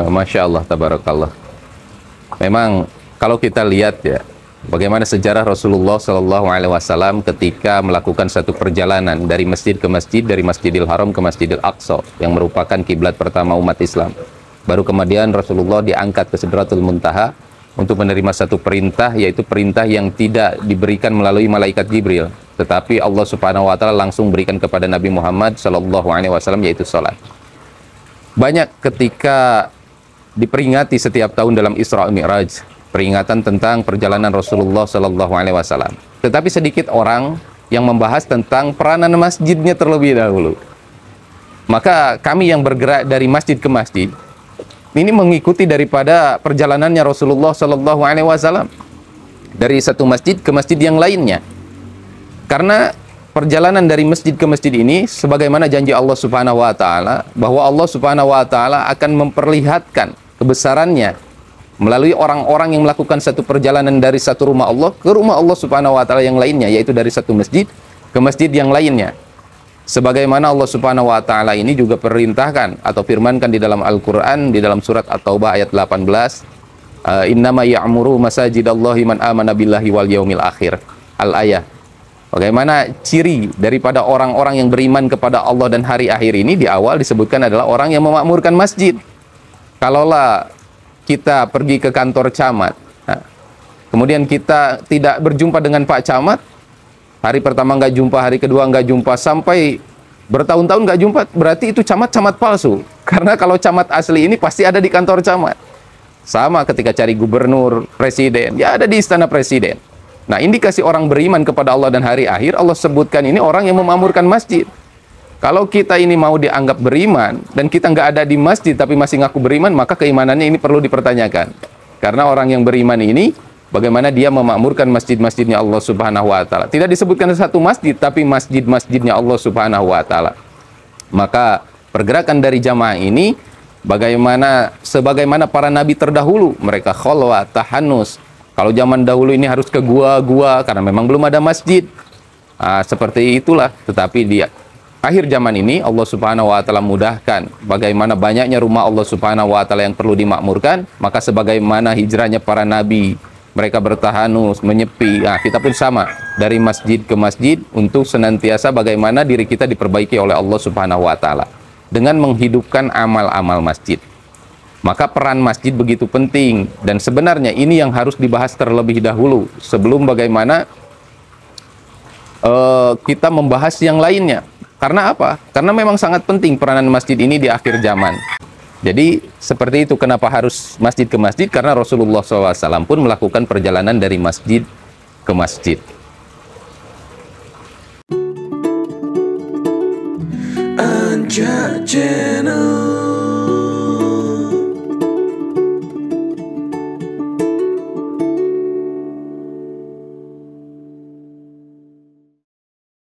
Masya Allah, tabarakallah. Memang kalau kita lihat ya, bagaimana sejarah Rasulullah Shallallahu Alaihi Wasallam ketika melakukan satu perjalanan dari masjid ke masjid, dari Masjidil Haram ke Masjidil Aqsa, yang merupakan kiblat pertama umat Islam. Baru kemudian Rasulullah diangkat ke Sidratul Muntaha untuk menerima satu perintah, yaitu perintah yang tidak diberikan melalui malaikat Jibril, tetapi Allah Subhanahu Wa Taala langsung berikan kepada Nabi Muhammad Shallallahu Alaihi Wasallam, yaitu salat. Banyak ketika diperingati setiap tahun dalam Isra Mi'raj, peringatan tentang perjalanan Rasulullah Shallallahu Alaihi Wasallam. Tetapi sedikit orang yang membahas tentang peranan masjidnya terlebih dahulu. Maka kami yang bergerak dari masjid ke masjid ini mengikuti daripada perjalanannya Rasulullah Shallallahu Alaihi Wasallam dari satu masjid ke masjid yang lainnya. Karena perjalanan dari masjid ke masjid ini sebagaimana janji Allah Subhanahu Wa Taala, bahwa Allah Subhanahu Wa Taala akan memperlihatkan kebesarannya melalui orang-orang yang melakukan satu perjalanan dari satu rumah Allah ke rumah Allah Subhanahu Wa Taala yang lainnya, yaitu dari satu masjid ke masjid yang lainnya. Sebagaimana Allah Subhanahu Wa Taala ini juga perintahkan atau firmankan di dalam Al-Quran, di dalam surat At-Taubah ayat 18, innama ya'muru masajidallahi man amana billahi wal yaumil akhir, al-ayah. Bagaimana ciri daripada orang-orang yang beriman kepada Allah dan hari akhir ini, di awal disebutkan adalah orang yang memakmurkan masjid. Kalaulah kita pergi ke kantor camat, kemudian kita tidak berjumpa dengan Pak Camat, hari pertama nggak jumpa, hari kedua nggak jumpa, sampai bertahun-tahun nggak jumpa, berarti itu camat palsu. Karena kalau camat asli ini pasti ada di kantor camat. Sama ketika cari gubernur, presiden, ya ada di istana presiden. Nah, indikasi orang beriman kepada Allah dan hari akhir, Allah sebutkan ini orang yang memakmurkan masjid. Kalau kita ini mau dianggap beriman dan kita nggak ada di masjid tapi masih ngaku beriman, maka keimanannya ini perlu dipertanyakan. Karena orang yang beriman ini, bagaimana dia memakmurkan masjid-masjidnya Allah Subhanahu Wa Taala. Tidak disebutkan satu masjid, tapi masjid-masjidnya Allah Subhanahu Wa Taala. Maka pergerakan dari jamaah ini, sebagaimana para nabi terdahulu, mereka kholwat, tahanus. Kalau zaman dahulu ini harus ke gua-gua karena memang belum ada masjid. Seperti itulah. Tetapi di akhir zaman ini Allah Subhanahu Wa Taala mudahkan bagaimana banyaknya rumah Allah Subhanahu Wa Taala yang perlu dimakmurkan. Maka sebagaimana hijrahnya para nabi, mereka bertahanus, menyepi. Kita pun sama, dari masjid ke masjid untuk senantiasa bagaimana diri kita diperbaiki oleh Allah Subhanahu Wa Taala dengan menghidupkan amal-amal masjid. Maka peran masjid begitu penting, dan sebenarnya ini yang harus dibahas terlebih dahulu sebelum bagaimana kita membahas yang lainnya. Karena apa? Karena memang sangat penting peranan masjid ini di akhir zaman. Jadi seperti itu, kenapa harus masjid ke masjid? Karena Rasulullah SAW pun melakukan perjalanan dari masjid ke masjid. Anja